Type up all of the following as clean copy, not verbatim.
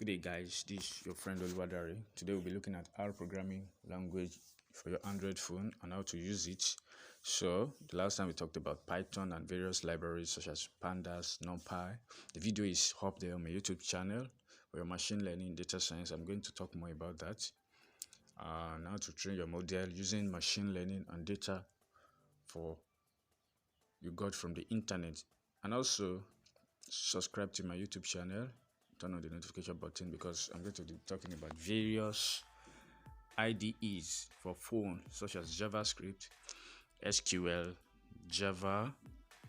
Good day, guys. This is your friend Oluwadare. Today we'll be looking at R programming language for your Android phone and how to use it. So the last time we talked about Python and various libraries such as Pandas, NumPy. The video is up there on my YouTube channel for your machine learning, data science. I'm going to talk more about that. Now to train your model using machine learning and data for you got from the internet, and also subscribe to my YouTube channel. Turn on the notification button because I'm going to be talking about various IDEs for phone such as JavaScript, SQL, Java,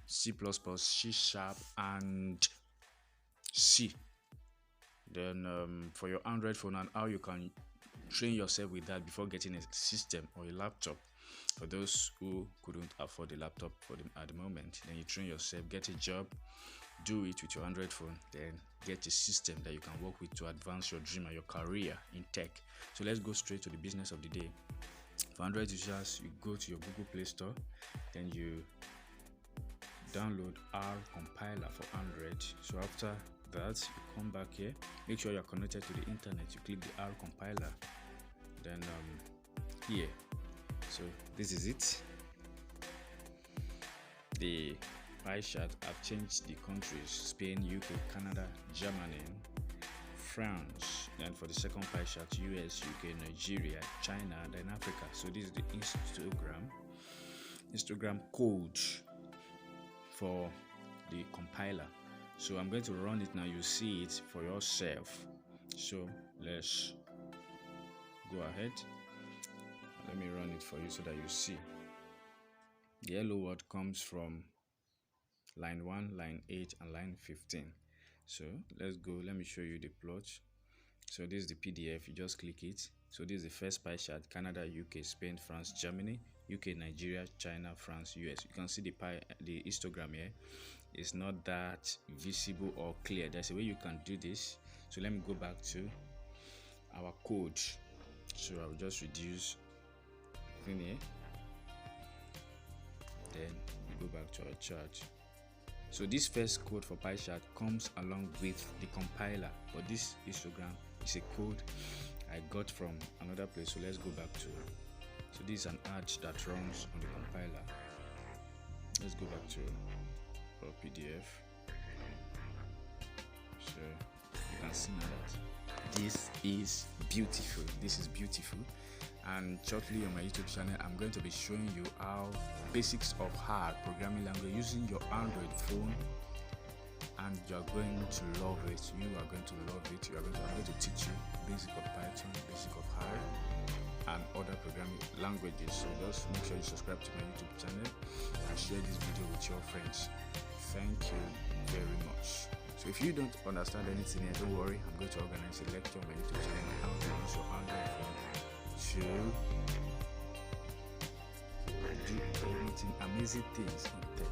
C++, C#, and C. Then for your Android phone and how you can train yourself with that before getting a system or a laptop. For those who couldn't afford a laptop for them at the moment, then you train yourself, get a job, do it with your Android phone, then get a system that you can work with to advance your dream and your career in tech. So let's go straight to the business of the day. For Android users, you go to your Google Play Store, then you download R compiler for Android. So after that, you come back here, make sure you're connected to the internet, you click the R compiler, then here. So this is it. The pie chart, I've changed the countries: Spain, UK, Canada, Germany, France. Then for the second pie chart, US, UK, Nigeria, China, then Africa. So this is the Instagram code for the compiler. So I'm going to run it now. You see it for yourself. So let's go ahead. Let me run it for you so that you see. The hello word comes from line 1, line 8, and line 15. So let's go. Let me show you the plot. So this is the PDF. You just click it. So this is the first pie chart: Canada, UK, Spain, France, Germany, UK, Nigeria, China, France, US. You can see the histogram here. It's not that visible or clear. There's a way you can do this. So let me go back to our code. So I'll just reduce in here. Then we go back to our chart. So this first code for pie chart comes along with the compiler, but this histogram is a code I got from another place. So let's go back to it. So this is an arch that runs on the compiler. Let's go back to our PDF. So you can see now that this is beautiful. This is beautiful. And shortly on my YouTube channel, I'm going to be showing you how basics of hard programming language using your Android phone, and you're going to love it. You are going to love it. I'm going to teach you basic of Python, basic of R, and other programming languages. So just make sure you subscribe to my YouTube channel and share this video with your friends. Thank you very much. So if you don't understand anything here, don't worry. I'm going to organize a lecture on my YouTube channel on how to use your Android phone to do anything, amazing things in tech.